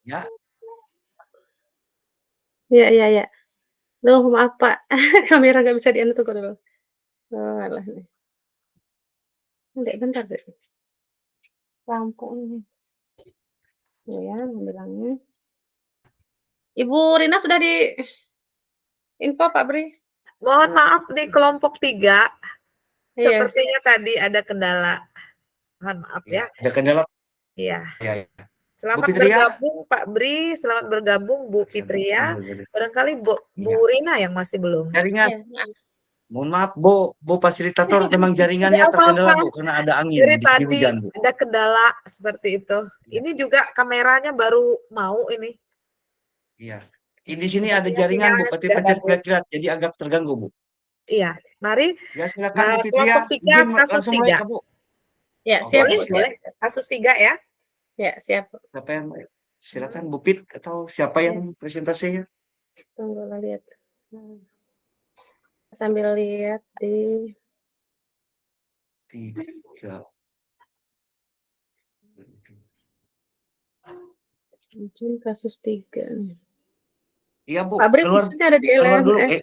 Ya. Iya iya iya. Loh, maaf, Pak, kamera nggak bisa di-anu, tunggu dulu. Oalah nih. Dek, bentar, Dek. Lampu ini. Tuh ya, bilangnya. Ibu Rina sudah di info, Pak Bri? Mohon maaf di kelompok 3, Iya. sepertinya tadi ada kendala. Mohon maaf ya. Ada kendala. Iya. Ya. Selamat Bu Fitria. bergabung Pak Bri, selamat bergabung Bu Fitria. Barangkali Bu Rina yang masih belum. Jaringan. Iya. Mohon maaf, Bu fasilitator, memang jaringannya terkendala, Bu, karena ada angin Dari di tadi hujan, Bu. ada kendala seperti itu. Iya. Ini juga kameranya baru mau ini. Iya. Di sini ada jaringan, Bu, Sinyalnya sudah bagus. kilat-kilat, jadi agak terganggu, Bu. Iya, mari Ya, silakan Bu Fitria. kelompok 3 Izin kasus langsung mulai, 3. Bu. Ya, siap, Bu. Boleh, kasus 3 ya. Ya, siap, Bu. Siapa yang silakan Bu Pit atau siapa yang presentasinya? Tunggu lihat. Sambil lihat di 3. mungkin kasus 3 nih. Iya, Bu. Pak Bri Keluar khususnya ada di dulu. LMS.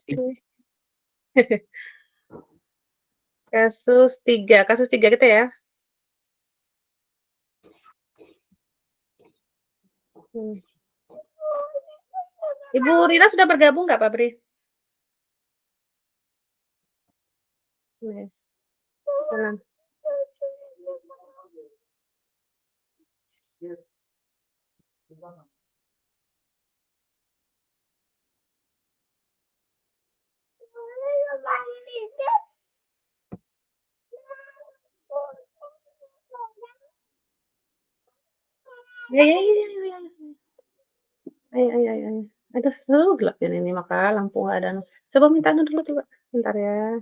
Kasus 3 kita ya. Ibu Rina sudah bergabung nggak, Pak Bri? Jalan. Ya. Ayo. Aduh, gelap ini maka lampu nggak ada. Coba minta dulu coba. Bentar ya.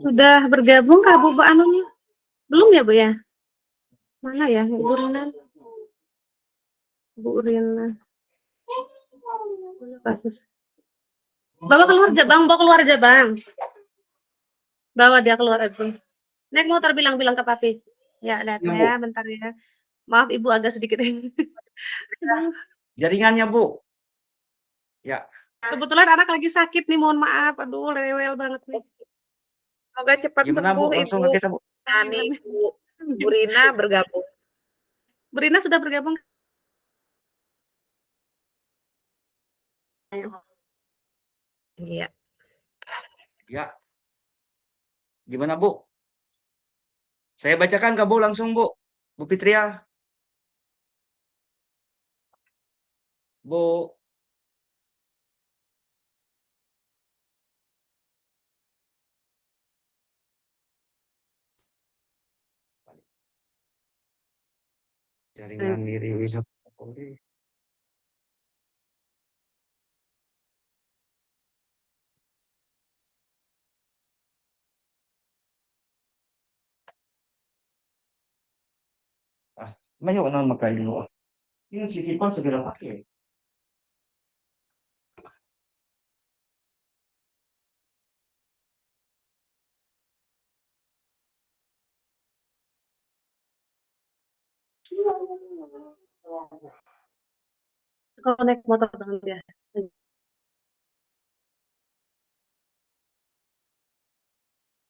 Sudah bergabung kah Bu Anunya? Belum ya, Bu ya? Mana ya Bu Rina? Bu Rina. Kasus. Bawa keluar aja, Bang. Bawa dia keluar aja. Naik motor bilang ke Papi. Ya, lihat ya, bentar ya. Maaf Ibu agak sedikit. Jaringannya, Bu. Ya. Kebetulan anak lagi sakit nih, mohon maaf. Aduh, rewel banget nih. Semoga cepat sembuh, Bu? Langsung Ibu. ke kita, Bu. Ani, Bu Rina bergabung. Bu Rina sudah bergabung? Iya. Ya. Gimana, Bu? Saya bacakan ke Bu langsung, Bu. Bu Fitria. Bu. Jaringan diri wisata. Mayo na magkailo. Yung si Kipon segera pakai. Kalau naik motor dengan dia.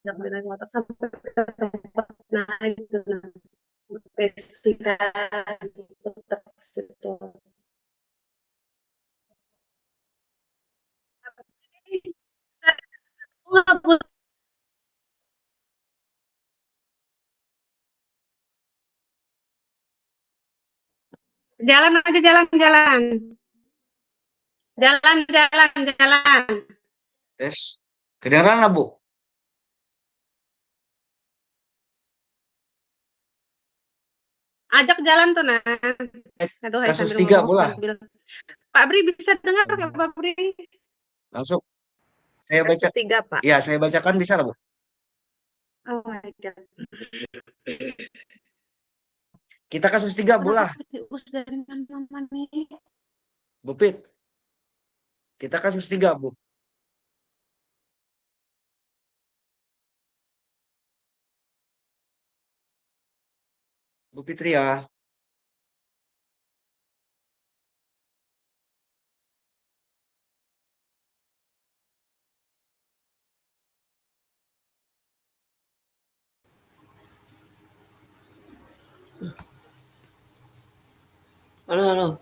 Ajak dia naik motor sampai ke tempat naik gitu, gitu, terus itu. Nggak boleh. Jalan aja, jalan. Jalan. Tes. Kedengeran nggak, Bu? Ajak jalan tuh, Nan. Aduh, Kasus sambil 3, ngomong bola. sambil. Pak Bri bisa dengar nggak, Pak Bri? Langsung saya baca. Kasus 3, Pak. Ya, saya bacakan bisa nggak, Bu? Oh my God. Kita kasus 3, bola. Kenapa diurus dari mana nih? Bu Pit. Kita kasus 3, Bu. Bu Fitria. Halo.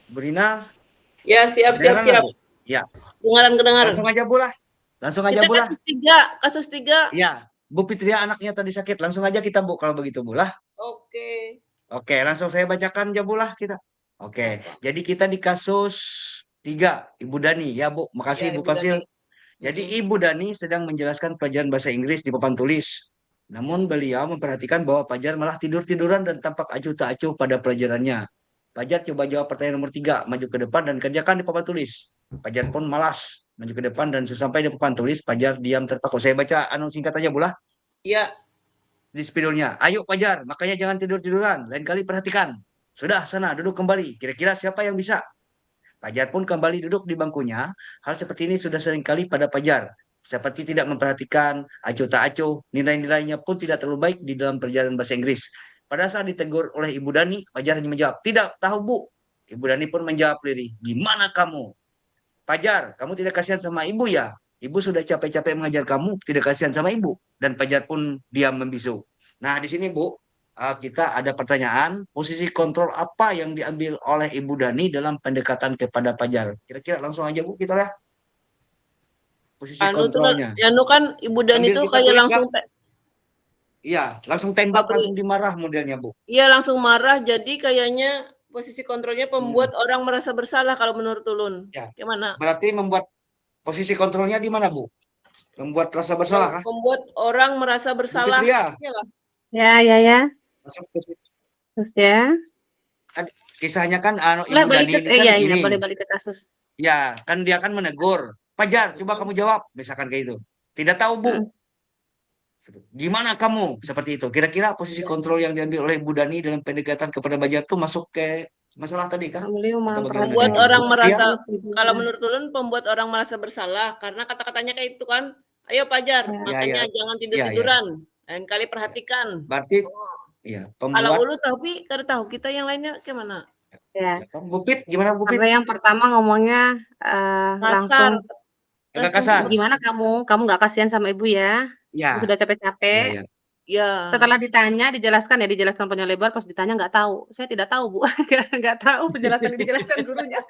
Bu Rina. Ya, siap. Kedengeran nggak, Bu? Ya. Kedengaran. Langsung aja, bola. Langsung aja, Kita bola. kasus 3. Iya, Bu Fitria anaknya tadi sakit. Langsung aja kita, Bu, kalau begitu, Bu lah. Oke. Oke, langsung saya bacakan aja, Bu lah kita. Oke, jadi kita di kasus 3, Ibu Dani. Ya, Bu. Makasih, Ya, Bu Ibu Fasil. Dani. Jadi Ibu Dani sedang menjelaskan pelajaran bahasa Inggris di papan tulis. Namun beliau memperhatikan bahwa Fajar malah tidur-tiduran dan tampak acuh tak acuh pada pelajarannya. Fajar coba jawab pertanyaan nomor 3, maju ke depan dan kerjakan di papan tulis. Fajar pun malas maju ke depan dan sesampai di papan tulis, Fajar diam terpaku. Saya baca singkat aja, Bulah. Ya. Di spidolnya. Ayo Fajar, makanya jangan tidur-tiduran. Lain kali perhatikan. Sudah, sana duduk kembali. Kira-kira siapa yang bisa? Fajar pun kembali duduk di bangkunya. Hal seperti ini sudah sering kali pada Fajar. Seperti tidak memperhatikan, acuh tak acuh, nilai-nilainya pun tidak terlalu baik di dalam perjalanan bahasa Inggris. Pada saat ditegur oleh Ibu Dani, Fajar hanya menjawab, tidak tahu Bu. Ibu Dani pun menjawab lirih, gimana kamu? Fajar, kamu tidak kasihan sama ibu ya? Ibu sudah capek-capek mengajar kamu, tidak kasihan sama ibu. Dan Fajar pun diam membisu. Nah, di sini Bu, kita ada pertanyaan, posisi kontrol apa yang diambil oleh Ibu Dani dalam pendekatan kepada Fajar? Kira-kira langsung aja Bu, kita lihat posisi kontrolnya. Kan Ibu Dani Sambil itu kita kayak tulis, langsung iya, langsung tembak, Pabrik. langsung dimarah modelnya Bu. Iya, langsung marah. Jadi kayaknya posisi kontrolnya membuat orang merasa bersalah kalau menurut Ulun. Ya. Gimana? Berarti membuat posisi kontrolnya di mana Bu? Membuat rasa bersalah kah? Membuat orang merasa Bu bersalah. Fitria, Iyalah. Ya. masuk posisi. Terus ya. Kisahnya kan Boleh Ibu balik Dani ke ini kan gini. boleh balik ke kasus. Ya, kan dia kan menegur. Fajar, coba kamu jawab. Misalkan kayak itu. Tidak tahu, Bu. Gimana kamu? Seperti itu. Kira-kira posisi kontrol yang diambil oleh Bu Dani dalam pendekatan kepada Fajar itu masuk ke masalah tadi kah? Beliau Membuat orang Bu Fitria? merasa, kalau menurut Ulun, membuat orang merasa bersalah. Karena kata-katanya kayak itu kan, ayo Fajar, makanya jangan tidur-tiduran. Lain kali perhatikan. Berarti, ya, Kalau pembuat. Ulu tapi kada tahu kita yang lainnya gimana? Ya. Bu Pit, gimana Bu Pit? Karena yang pertama ngomongnya langsung agak kasar. gimana kamu? Kamu nggak kasihan sama ibu ya? Ya. Sudah capek-capek. Ya. Setelah dijelaskan panjang lebar, pas ditanya nggak tahu. Saya tidak tahu, Bu. Nggak tahu penjelasan yang dijelaskan gurunya.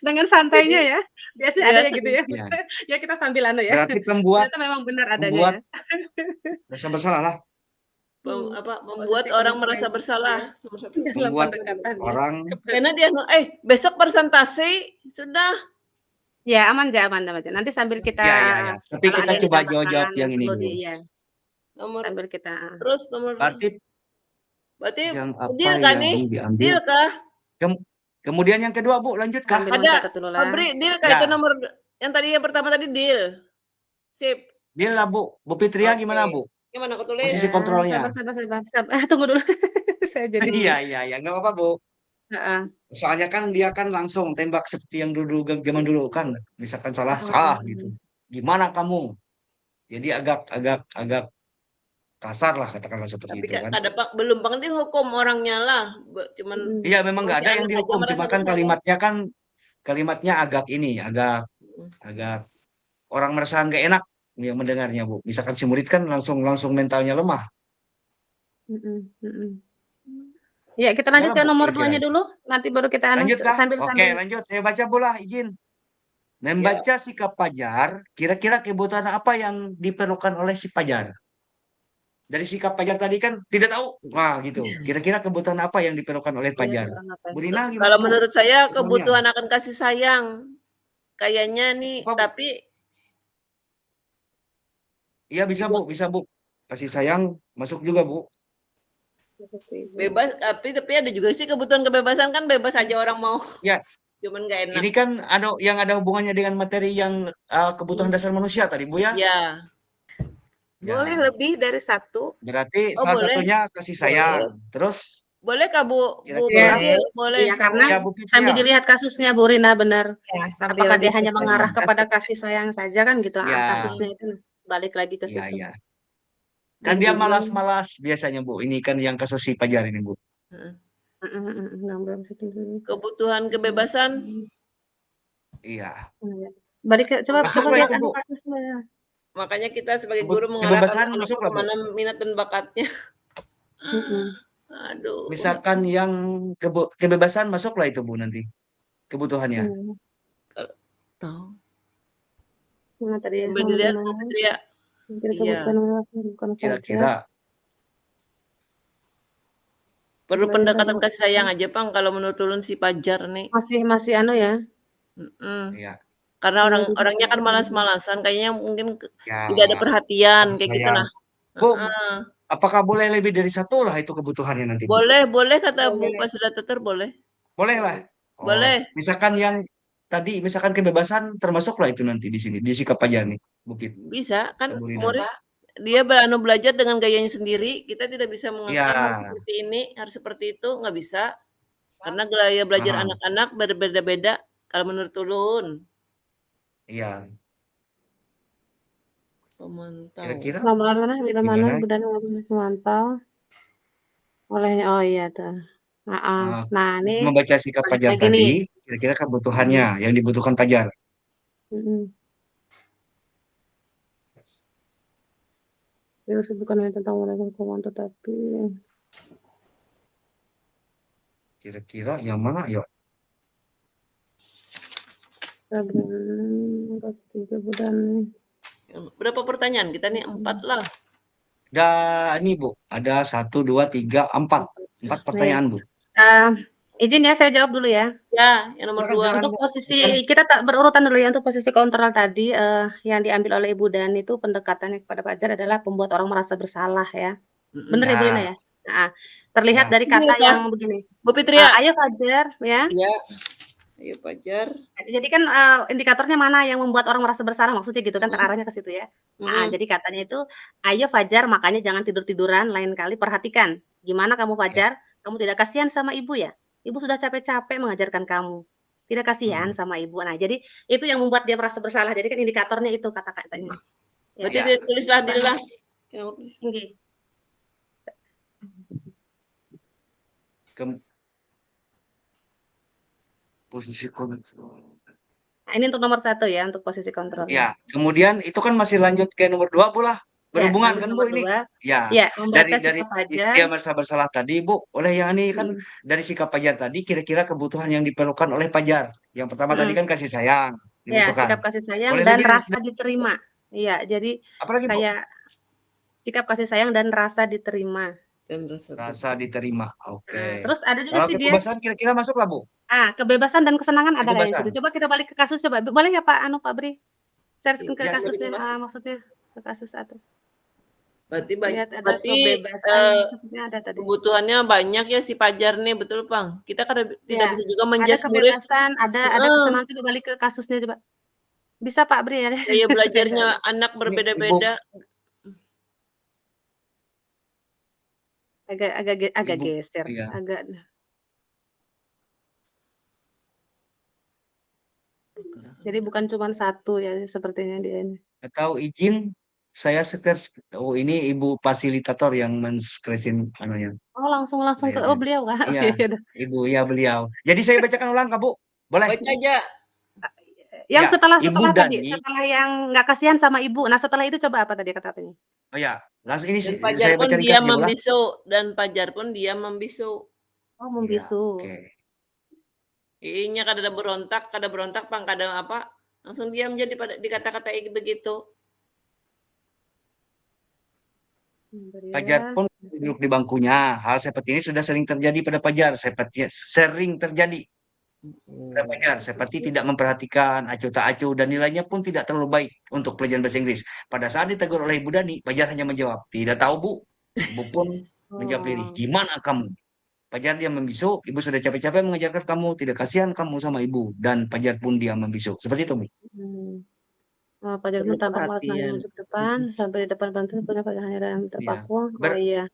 Dengan santainya ya. Biasanya ada ya gitu ya. Ya kita sambil ya. Berarti pembuat. Ternyata memang benar adanya ya. Rasa bersalah lah. Membuat orang merasa bersalah. Membuat orang. Karena dia besok presentasi sudah. Ya aman aja. Nanti sambil kita. Ya. Tapi kita coba jawab yang ini dulu. Sambil kita. Terus nomor. Berarti yang apa deal kan yang nih? diambil? Deal kah? Kemudian yang kedua Bu, lanjut kah? Ada. Fabri, deal kah itu nomor yang tadi yang pertama tadi deal. Sip. Deal lah Bu. Bu Fitria gimana Bu? Gimana aku tulis? Posisi kontrolnya. Sabar. Tunggu dulu. Saya jadi. Iya, nggak apa-apa Bu. Heeh. Soalnya kan dia kan langsung tembak seperti yang dulu zaman dulu kan. Misalkan salah gitu. Gimana kamu? Jadi agak kasar lah katakanlah seperti Tapi itu kan. kada belum pang dihukum orangnya lah, cuman Iya memang nggak si ada yang anak aja dihukum, merasa cuma kan bersalah. kalimatnya agak agak orang merasa nggak enak yang mendengarnya Bu. Misalkan si murid kan langsung mentalnya lemah. Ya, kita lanjut Adalah ke Bu nomor kira-kira 2-nya itu. dulu, nanti baru kita Lanjut kah? sambil Oke lanjut. Saya baca bola izin. Ya, Membaca sikap Fajar, kira-kira kebutuhan apa yang diperlukan oleh si Fajar? Dari sikap Fajar tadi kan tidak tahu. Wah gitu. Kira-kira kebutuhan apa yang diperlukan oleh iya, Fajar? kurang apa ya? Bu Rina gimana kalau Bu? menurut saya Kebutuhannya? kebutuhan akan kasih sayang. Kayaknya nih, Apa Bu? tapi Iya bisa juga Bu, bisa Bu. Kasih sayang masuk juga Bu. bebas, tapi ada juga sih kebutuhan kebebasan kan bebas aja orang mau. Ya, Cuman nggak enak. ini kan ada hubungannya dengan materi yang kebutuhan dasar manusia tadi Bu ya. Ya, Boleh Ya, lebih dari satu? berarti oh salah boleh, satunya kasih sayang. Boleh. Terus boleh Kak Bu kira-kira Putri, Boleh. boleh. Iya, karena ya Bu Fitri sambil ya. dilihat kasusnya Bu Rina benar. Ya, sambil Apakah dia hanya disesuaikan mengarah kepada kasusnya. kasih sayang saja kan gitu. Ya, Kasusnya itu balik lagi ke iya situ. iya. Kan dia Bimbingan. malas-malas biasanya Bu. Ini kan yang kasus si Fajar ini Bu. Heeh. Nambah situ dulu. Kebutuhan kebebasan, Iya. Balik ke coba Masuklah lihat itu Bu. kasusnya. makanya kita sebagai guru mengarahkan Kebebasan anak masuklah Bu. kemana minat dan bakatnya. Mm-mm. Aduh, Misalkan yang kebebasan masuklah itu Bu nanti. Kebutuhannya. tahu. Mana tadi ya? Sambil Nomor dilihat Bu 5. Fitri ya. Kita Iya. bukan saja. Kira-kira Perlu Kembali pendekatan sama- kasih sayang aja, Bang, kalau menurut ulun si Fajar nih. Masih anu ya. ya, Karena Belum orangnya kan tidak. malas-malasan, kayaknya mungkin ya tidak ada perhatian, kasih kayak sayang. gitulah. Bu, Heeh. apakah boleh lebih dari satu lah itu kebutuhannya nanti Bu? Boleh kata Bu Boleh. Fasilitator boleh. Boleh lah. Oh, Boleh. misalkan yang tadi, misalkan kebebasan termasuklah itu nanti di sini, di sikap aja nih, Bukit. Bisa kan Bu Rina. murid dia belajar dengan gayanya sendiri, kita tidak bisa mengekang harus Ya, seperti ini, harus seperti itu, nggak bisa. Karena gaya belajar aha, anak-anak berbeda-beda kalau menurut ulun. iya. Pemantau. Kira-kira Nomor mana? Bila mana? gimana? Budaya memantau. Olehnya. Oh iya tuh. Nah, ini Membaca sikap balik Fajar lagi tadi, nih. kira-kira kebutuhannya yang dibutuhkan Fajar. Itu bukan hanya tentang wilayah keuangan tetapi Kira-kira yang mana? Yuk. Berapa pertanyaan? Kita nih 4 lah. Dan ini Bu, ada 1, 2, 3, 4. 4 pertanyaan Bu. Izin ya, saya jawab dulu ya. Ya, yang nomor 2. Untuk posisi kita tak berurutan dulu ya. Untuk posisi kontrol tadi yang diambil oleh Ibu Dan itu pendekatannya kepada Fajar adalah membuat orang merasa bersalah ya. Benar ya, Ibu Lina ya? Nah, terlihat dari kata yang begini. Bu Fitri ya? Ayo Fajar ya. Iya. Ayo Fajar. Jadi kan indikatornya mana yang membuat orang merasa bersalah maksudnya gitu kan terarahnya ke situ ya. Jadi katanya itu ayo Fajar makanya jangan tidur-tiduran lain kali perhatikan. Gimana kamu Fajar? Kamu tidak kasihan sama ibu ya? Ibu sudah capek-capek mengajarkan kamu. Tidak kasihan sama ibu. Nah, jadi itu yang membuat dia merasa bersalah. Jadi kan indikatornya itu kata-katanya. Berarti tulislah dirilah. Tinggi. Posisi kontrol. Nah, ini untuk nomor 1 ya, untuk posisi kontrol. Ya, kemudian itu kan masih lanjut ke nomor 2 Bu lah. Berhubungan kan Bu ini? Ya, dari dia merasa bersalah tadi Bu, oleh yang ini kan dari sikap Fajar tadi kira-kira kebutuhan yang diperlukan oleh Fajar. Yang pertama tadi kan kasih sayang Ya, dibutuhkan. sikap kasih sayang Boleh dan lebih rasa diterima. Iya, jadi apalagi Bu? kayak sikap kasih sayang dan rasa diterima. Dan Rasa diterima. Oke. Terus ada juga Kalau sih dia. kebebasan kira-kira masuk lah Bu. Kebebasan dan kesenangan ada nggak di Kebebasan. situ? Coba kita balik ke kasus coba. Boleh ya Pak Pak Bri? Share ke Ya, kasusnya maksudnya ke kasus 1. Berarti Lihat ada berarti kebebasan maksudnya ada tadi. kebutuhannya banyak ya si Fajar nih, betul Bang? Kita kan tidak bisa juga Ada menjudge murid. kebebasan, ada kesenangan, coba balik ke kasusnya coba. Bisa Pak Bri ya? Gaya belajarnya anak berbeda-beda. Agak Ibu, geser, iya. agak. Jadi bukan cuma satu ya sepertinya dia ini. Atau izin saya oh ini ibu fasilitator yang men-scratchin anunya. Oh langsung ke layarnya. beliau Kak? Iya, Oke udah. ibu ya beliau. Jadi saya bacakan ulang Kak Bu, boleh? Baca aja. Yang Ya, setelah Ibu tadi, Dani. setelah yang nggak kasihan sama ibu. Nah setelah itu coba apa tadi kata-katanya? Oh ya, langsung ini Dan saya Fajar pun baca dia ringkasnya bola. membisu. Dan Fajar pun dia membisu. Oh Iya, membisu. oke. Inya kada berontak, pang kada apa, langsung diam jadi pada dikata-katai begitu. Fajar pun duduk di bangkunya. Hal seperti ini sudah sering terjadi pada Fajar. Sering terjadi pada Fajar. Seperti tidak memperhatikan acuh tak acuh dan nilainya pun tidak terlalu baik untuk pelajaran bahasa Inggris. Pada saat ditegur oleh Ibu Dani, Fajar hanya menjawab, tidak tahu Bu. Ibu pun menjawab diri, gimana kamu? Fajar dia membisu, ibu sudah capek-capek mengajarkan kamu, tidak kasihan kamu sama ibu. Dan Fajar pun dia membisu. Seperti itu, Bu. Fajar pun Perlu tampak malas perhatian. maju ke depan, sampai di depan bantuan punya Fajar hanya dalam Iya. terpaku. Oh iya.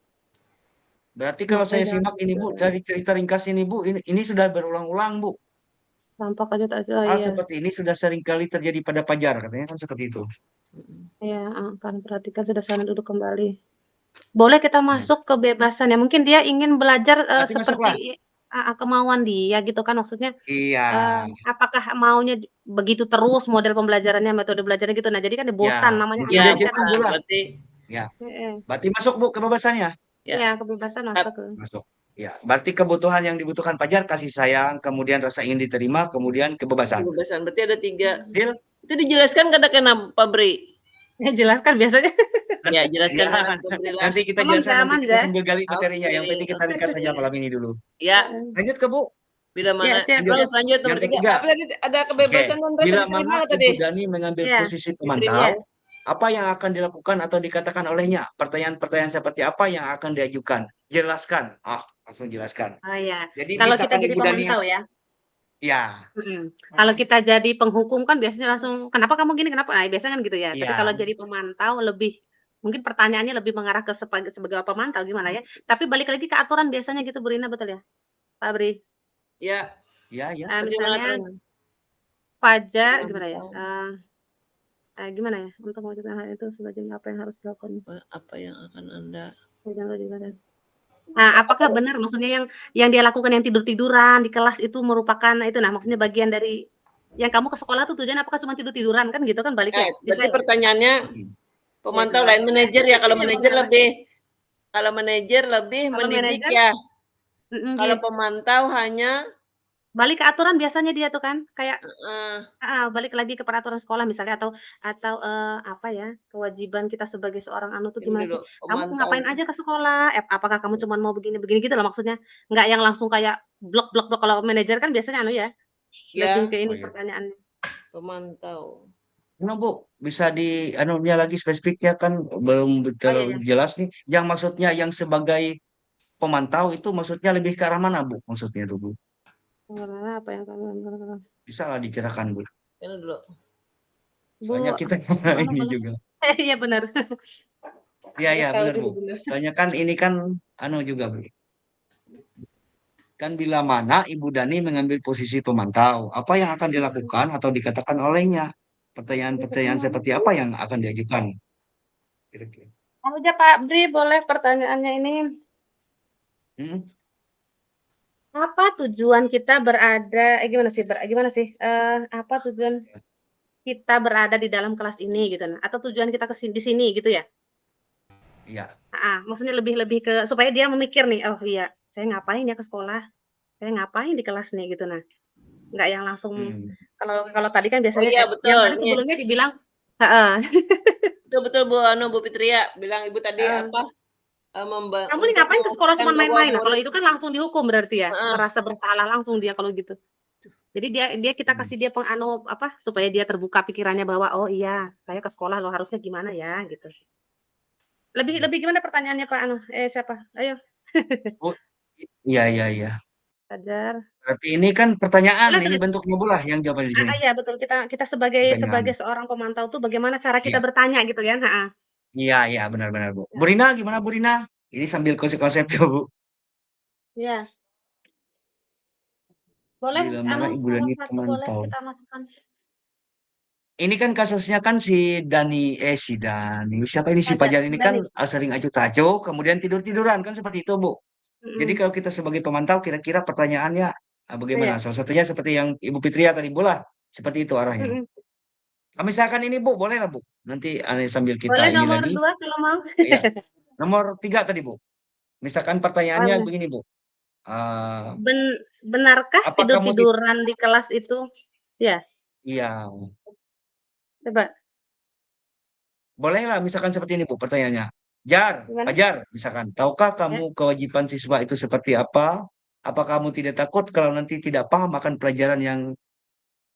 Berarti kalau Makanya saya jangan simak ini Bu, gitu. dari cerita ringkas ini Bu, ini sudah berulang-ulang Bu. Tampak aja tak aja, Hal iya. seperti ini sudah sering kali terjadi pada Fajar, katanya kan seperti itu. Iya, akan perhatikan sudah sana duduk kembali. Boleh kita masuk kebebasan ya. Mungkin dia ingin belajar Berarti masuklah. seperti kemauan dia gitu kan maksudnya. Iya. Apakah maunya begitu terus model pembelajarannya, metode belajarnya gitu. Nah, jadi kan dia bosan Ya, namanya mungkin anak dia ini kan jenuh Bu lah. Berarti Ya. Heeh. Berarti masuk Bu kebebasannya. Ya. Iya, kebebasan masuk. Masuk. Ya, berarti kebutuhan yang dibutuhkan Fajar kasih sayang, kemudian rasa ingin diterima, kemudian kebebasan. kebebasan berarti ada 3. Deal? Itu dijelaskan kada kenapa Bri? Ya jelaskan biasanya. Ya, jelaskan Ya, kenapa Bri lah. nanti kita Aman, jelaskan, nanti aman, kita ya. sambil gali materinya. Yang Oke. penting kita ringkas saja malam ini dulu. Ya, Lanjut ke Bu. bila mana? siap. Lanjut selanjutnya nomor Yang 3. ketiga. Apa tadi ada kebebasan dan rasa Bila diterima mana tadi? Ibu Dani mengambil Iya. posisi pemantau, apa yang akan dilakukan atau dikatakan olehnya? Pertanyaan-pertanyaan seperti apa yang akan diajukan? Jelaskan. Langsung jelaskan. Oh iya. Jadi Kalau kita misalkan jadi Ibu Dani, pemantau ya. ya, Kalau kita jadi penghukum kan biasanya langsung, kenapa kamu gini, kenapa? Nah, biasanya kan gitu ya. Tapi Iya. kalau jadi pemantau lebih, mungkin pertanyaannya lebih mengarah ke sebagai pemantau gimana ya. Tapi balik lagi ke aturan biasanya gitu, Bu Rina, betul ya? Pak Bri? Ya. ya. Misalnya Fajar, gimana ya? Gimana ya? Untuk mewujudkan hal itu sebagai apa yang harus dilakukan? Apa yang akan Anda? Nah, apakah benar maksudnya yang dia lakukan yang tidur-tiduran di kelas itu merupakan itu, nah maksudnya bagian dari yang kamu ke sekolah tuh tujuan apakah cuma tidur-tiduran kan gitu kan baliknya. Berarti pertanyaannya pemantau lain manajer ya, kalau manajer lebih mendidik ya. Kalau pemantau hanya balik ke aturan biasanya dia tuh kan kayak balik lagi ke peraturan sekolah misalnya atau apa ya, kewajiban kita sebagai seorang tuh gimana sih? Kamu ngapain aja ke sekolah? Apakah kamu cuma mau begini-begini gitu loh maksudnya? Nggak yang langsung kayak blok. Kalau manajer kan biasanya ya. Lebih ke ini pertanyaannya. Pemantau. Nah, Bu, bisa anunya lagi spesifiknya kan belum betul jelas nih. Yang maksudnya yang sebagai pemantau itu maksudnya lebih ke arah mana, Bu? Maksudnya tuh, Bu? Apa yang kamu Bisa lah dicerahkan, Bu. Ini dulu. Soalnya kita ini juga. Iya benar. Iya benar, Bu. Soalnya kan ini kan juga, Bu. Kan bila mana Ibu Dani mengambil posisi pemantau, apa yang akan dilakukan atau dikatakan olehnya? Pertanyaan-pertanyaan seperti apa yang akan diajukan? Kira-kira. Aja Pak Bri, boleh pertanyaannya ini. Apa tujuan kita berada? Gimana sih? Apa tujuan kita berada di dalam kelas ini gitu? Atau tujuan kita di sini gitu ya? Iya. Maksudnya lebih ke supaya dia memikir nih, oh iya, saya ngapain ya ke sekolah? Saya ngapain di kelas nih gitu nah. Nggak yang langsung kalau tadi kan biasanya betul. yang tadi sebelumnya dibilang betul Bu Fitria bilang Ibu tadi apa? Kamu nih ngapain ke sekolah cuma main-main? Nah, kalau itu kan langsung dihukum berarti ya, merasa bersalah langsung dia kalau gitu. Jadi kita kasih dia supaya dia terbuka pikirannya bahwa oh iya, saya ke sekolah loh harusnya gimana ya gitu. Lebih gimana pertanyaannya Pak siapa? Ayo. Oh, iya. Fajar. Berarti ini kan pertanyaan, ini bentuknya pula yang jawaban di sini. Iya betul, kita sebagai seorang pemantau tuh bagaimana cara kita bertanya gitu kan? Iya, benar Bu. Bu Rina gimana Bu Rina? Ini sambil konsep tuh Bu. Iya. Boleh, Bila mana Ibu Dani pemantau. kita masukkan. Ini kan kasusnya kan si Dani, siapa ini si Fajar, Fajar ini kan Dani. sering acuh-tacuh, kemudian tidur-tiduran kan seperti itu, Bu. Jadi Mm-mm. kalau kita sebagai pemantau, kira-kira pertanyaannya bagaimana? Iya. Salah satunya seperti yang Ibu Fitria tadi, bola, seperti itu arahnya. Mm-mm. Misalkan ini, Bu, boleh lah, Bu. Nanti sambil kita Boleh ini nomor lagi. 2 kalau mau. Ya, nomor 3 tadi, Bu. Misalkan pertanyaannya Boleh. begini, Bu. Eh, Benarkah apa kamu tidur-tiduran di kelas itu? Ya, iya, coba. boleh lah misalkan seperti ini, Bu, pertanyaannya. Jar, Gimana? Fajar, misalkan, tahukah Ya. kamu kewajiban siswa itu seperti apa? Apa kamu tidak takut kalau nanti tidak paham akan pelajaran yang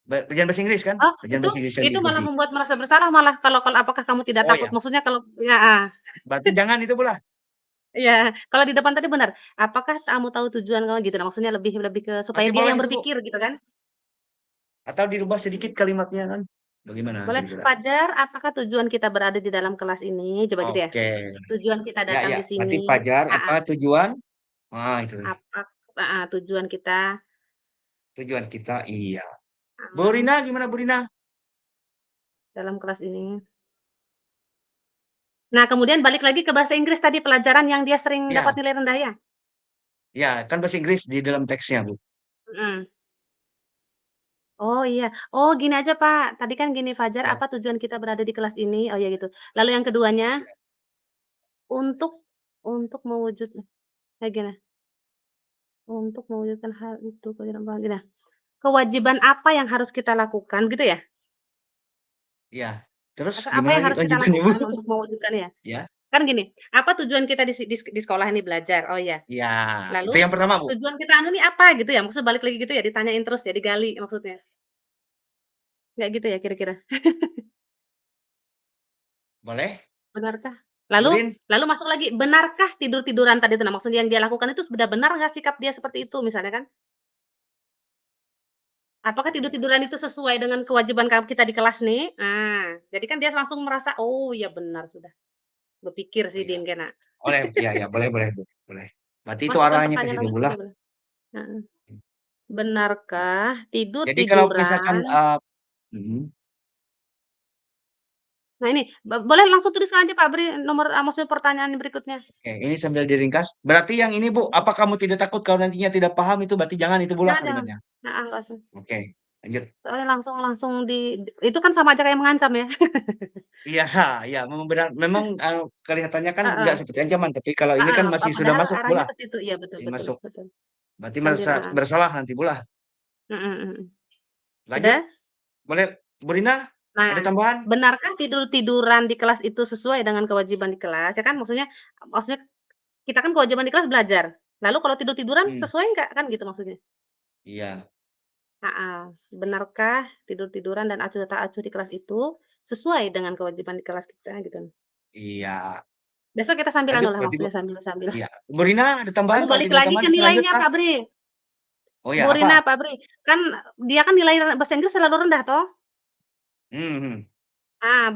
pelajaran bahasa Inggris kan? Oh, Pelajaran bahasa Inggris yang itu malah diikuti. membuat merasa bersalah malah kalau apakah kamu tidak Oh takut? ya, Maksudnya kalau ya, berarti jangan itu pula. iya, kalau di depan tadi benar, "Apakah kamu tahu tujuan kamu?" Gitu. Nah, maksudnya lebih lebih ke supaya Berarti dia boleh yang itu, Bu. berpikir gitu kan. Atau dirubah sedikit kalimatnya kan? Bagaimana Boleh, kira-kira? "Fajar, apakah tujuan kita berada di dalam kelas ini?" Coba gitu ya. Oke. "Tujuan kita Ya, datang ya. di Berarti sini" Fajar, apa heeh, tujuan? Itu apa tujuan kita tujuan kita. Iya. Bu heeh, Rina, gimana Bu Rina? dalam kelas ini. Nah, kemudian balik lagi ke bahasa Inggris tadi, pelajaran yang dia sering dapat Ya, nilai rendah ya? ya, kan bahasa Inggris di dalam teksnya, Bu. Mhm. Oh, iya. Oh, gini aja, Pak, tadi kan gini, "Fajar, Ya, apa tujuan kita berada di kelas ini?" Oh, ya gitu. Lalu yang keduanya, untuk mewujud kayak gini, "Untuk mewujudkan hal itu, gini, kewajiban apa yang harus kita lakukan?" Gitu ya? ya. Terus Atau apa gimana yang lagi harus kita lanjutannya, Bu? lakukan untuk mewujudkannya? Ya, Kan gini, apa tujuan kita di sekolah ini belajar? Oh, ya. ya. Itu Lalu yang pertama, Bu. tujuan kita anu nih apa gitu ya? Maksud balik lagi gitu ya, ditanyain terus ya, digali maksudnya? Nggak gitu ya kira-kira? Boleh? Benarkah? Bu Lalu Rin? lalu masuk lagi, benarkah tidur-tiduran tadi itu? Nah, maksudnya yang dia lakukan itu sudah benar nggak sikap dia seperti itu misalnya kan? Apakah Iya. tidur-tiduran itu sesuai dengan kewajiban kita di kelas nih? Nah, jadi kan dia langsung merasa, "Oh, ya benar sudah." Berpikir Oh sih ya. din kena. Boleh, ya, ya, boleh, boleh, Bu. Boleh. Berarti itu Masukkan arahnya ke pertanyaan situ, nomor Bu 3 lah. boleh. Heeh. Benarkah Jadi kalau misalkan tidur-tiduran mhm. nah ini, boleh langsung tuliskan aja Pak, beri nomor maksudnya pertanyaan berikutnya. Oke, ini sambil diringkas. Berarti yang ini, Bu, apa kamu tidak takut kalau nantinya tidak paham itu berarti jangan itu pula Jangan, kalimatnya? heeh, nggak usah. Oke, lanjut. Soalnya langsung langsung itu kan sama aja kayak mengancam ya. Iya, iya, memang kelihatannya kan Heeh nggak seperti ancaman, tapi kalau ini heeh, kan masih sudah padahal masuk arahnya bola, ke situ. Iya, betul masih betul masuk. betul. Berarti Sambil merasa heeh. bersalah nanti bola. Mhm mhm. Lanjut, Sudah? boleh Bu Rina, ada Nah, tambahan? benarkah tidur-tiduran di kelas itu sesuai dengan kewajiban di kelas? Ya kan maksudnya kita kan kewajiban di kelas belajar. Lalu kalau tidur-tiduran Hmm, sesuai nggak? Kan gitu maksudnya. iya, Heeh. Benarkah tidur-tiduran dan acuh tak acuh di kelas itu sesuai dengan kewajiban di kelas kita gitu. iya. Besok kita sambil anu Lanjut lah berarti Bu. maksudnya sambil Iya. Bu Rina ada lalu tambahan? Kalau balik tidak ada lagi tambahan ke kita lanjut nilainya ah. Pak Bri. Oh Bu ya, Rina, apa? Pak Bri, kan dia kan nilai bahasa Inggris selalu rendah toh? Hmm, hmm.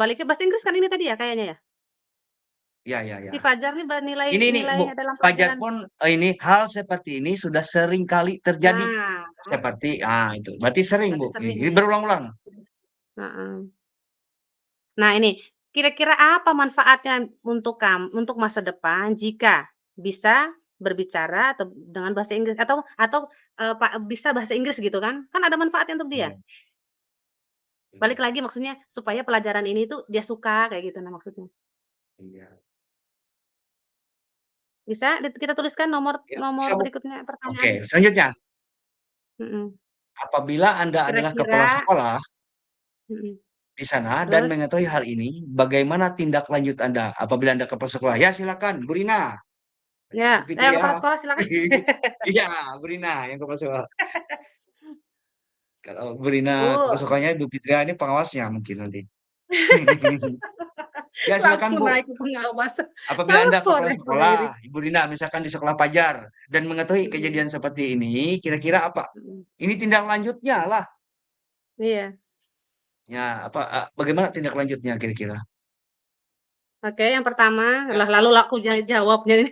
Balik ke bahasa Inggris kan ini tadi ya kayaknya ya? Ya, ya, Si ya. Fajar nih nilai Ini Bu, nilainya dalam Fajar pelajaran pun ini hal seperti ini sudah sering kali terjadi. kan, Seperti itu. Berarti sering berarti Bu. sering Ini ya. berulang-ulang. Heeh. Nah ini, kira-kira apa manfaatnya untuk masa depan jika bisa berbicara atau dengan bahasa Inggris atau, bisa bahasa Inggris gitu kan? Kan ada manfaatnya untuk dia. Iya, Balik iya, lagi maksudnya supaya pelajaran ini tuh dia suka kayak gitu nah maksudnya. iya. Bisa kita tuliskan nomor Ya, nomor bisa Bu. berikutnya Oke, pertanyaan? selanjutnya. Mhm. Apabila Anda adalah Kira-kira kepala sekolah mhm, di sana dan terus? mengetahui hal ini, bagaimana tindak lanjut Anda apabila Anda kepala sekolah? Ya, silakan, Bu Rina. Ya, Bu Fitria. kepala sekolah silakan. Iya, Bu Rina yang kepala sekolah. Kalau Bu Rina kepala Bu, sekolahnya, Bu Fitria ini pengawasnya mungkin nanti. Ya, silakan langsung Bu. naik ke pengawas. Apabila Anda Telepon kepala Bang Edi. sekolah, Ibu Rina, misalkan di sekolah Pajar, dan mengetahui Mhm kejadian seperti ini, kira-kira apa? mhm. Ini tindak lanjutnya lah. Iya. Ya, apa, bagaimana tindak lanjutnya kira-kira? Oke, yang pertama, Ya, lalu aku jawabnya ini.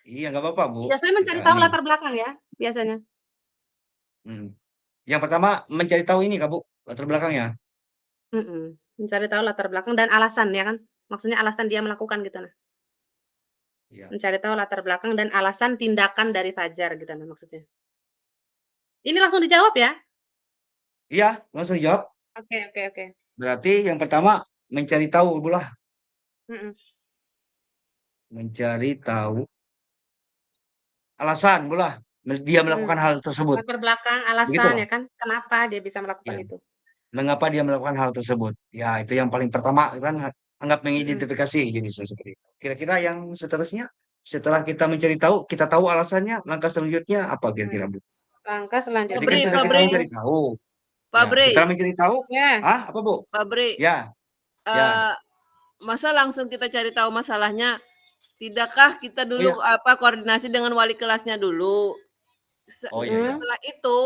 iya nggak apa-apa Bu. Biasanya Kita mencari tahu nih. latar belakang ya, biasanya. Hmm. Yang pertama mencari tahu ini Kak Bu, latar belakangnya. Mencari tahu latar belakang dan alasan ya kan? Maksudnya alasan dia melakukan gitu nah. Iya. Mencari tahu latar belakang dan alasan tindakan dari Fajar gitu nah maksudnya. Ini langsung dijawab ya? Iya, langsung jawab. Oke. Berarti yang pertama mencari tahu bulah, Mhm. mencari tahu alasan bulah dia melakukan hal tersebut. Latar belakang, Begitu alasan loh. ya kan? Kenapa dia bisa melakukan Ya. itu? Mengapa dia melakukan hal tersebut? Ya, itu yang paling pertama kan anggap Mhm. mengidentifikasi jenisnya seperti itu. Kira-kira yang seterusnya setelah kita mencari tahu, kita tahu alasannya, langkah selanjutnya apa kira-kira, Bu? Langkah Jadi kan selanjutnya sudah kita Fabri. mencari tahu. Ya, Fabri, setelah mencari tahu, ya. apa, Bu? Fabri, Ya, ya. masa langsung kita cari tahu masalahnya? Tidakkah kita Oh ya. dulu koordinasi dengan wali kelasnya dulu? Oh iya, iya. Setelah itu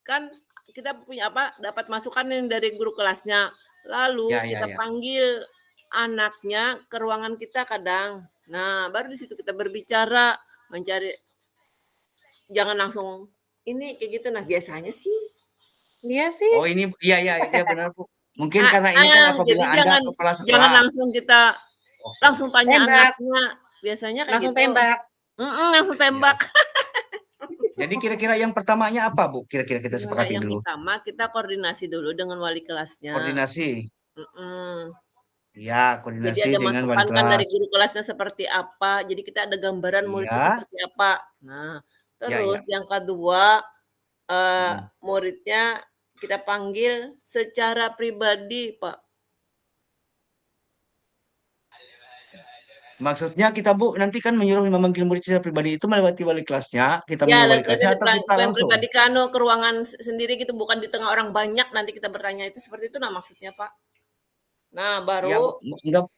kan kita punya dapat masukan yang dari guru kelasnya. Lalu Ya, ya, kita ya. panggil anaknya ke ruangan kita kadang. Nah, baru di situ kita berbicara, mencari, jangan langsung ini kayak gitu. Nah, biasanya sih. Iya sih. Oh ini, iya benar, Bu. Mungkin karena ini kan apabila jadi Anda kepala jangan sekolah. langsung kita langsung tanya Tembak. anaknya. Biasanya kayak Langsung gitu. tembak. Langsung tembak. Jadi kira-kira yang pertamanya apa, Bu? Kira-kira kita sepakati Yang dulu. pertama kita koordinasi dulu dengan wali kelasnya. Koordinasi. Jadi Ya, koordinasi ada dengan wali masukan kan dari kelas. guru kelasnya seperti apa. Jadi kita ada gambaran muridnya Iya. seperti apa. Nah, Ya, terus ya. yang kedua muridnya kita panggil secara pribadi, Pak. Maksudnya kita, Bu, nanti kan menyuruh memanggil murid secara pribadi itu melewati wali kelasnya, kita Ya, menyuruh wali kelasnya atau kita langsung? pribadi ke ruangan sendiri gitu, bukan di tengah orang banyak nanti kita bertanya itu seperti itu. Nah, maksudnya, Pak. Nah, Ya, baru enggak.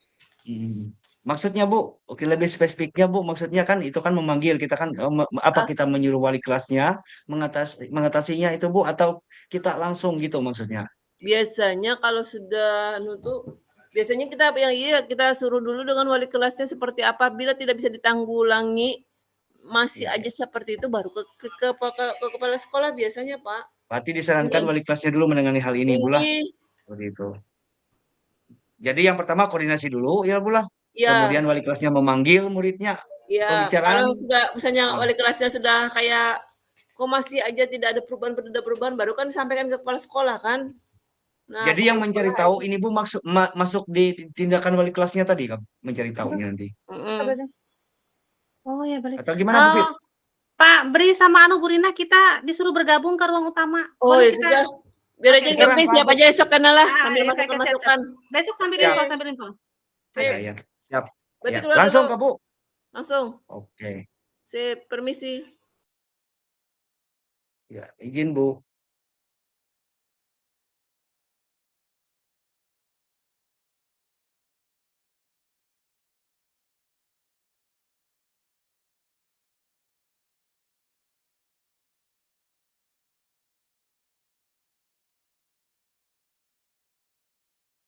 Maksudnya, Bu, oke lebih spesifiknya, Bu, maksudnya kan itu kan memanggil kita kan apa kita menyuruh wali kelasnya mengatasinya itu, Bu, atau kita langsung gitu maksudnya? biasanya kalau sudah nutup, biasanya kita suruh dulu dengan wali kelasnya seperti apa. Bila tidak bisa ditanggulangi, masih Iya, aja seperti itu, baru ke kepala sekolah biasanya, Pak. Berarti disarankan wali kelasnya dulu menangani hal ini, Bu lah. Ini, Seperti itu. Jadi yang pertama koordinasi dulu, ya, Bu lah. ya, Kemudian wali kelasnya memanggil muridnya, ya. pembicaraan. Kalau sudah, misalnya wali kelasnya sudah kayak, kok masih aja tidak ada perubahan, baru kan disampaikan ke kepala sekolah kan. Nah, Jadi yang kepala mencari sekolah tahu ini, Bu, masuk di tindakan wali kelasnya tadi, kan? Mencari tahunya nanti. Oh ya balik. Atau gimana, Bu Fit? Pak Bri sama Bu Rina kita disuruh bergabung ke ruang utama. Oh Boleh ya sudah. Biar aja Sekarang, ngerti Pak, siapa aja esok kenalah sambil ya, saya masukan. Besok sambil Ya. info. Ya, ya. Siap. Berarti Ya. keluar Langsung, dulu. Kak, Bu. Langsung. Oke. Permisi. Ya, izin, Bu.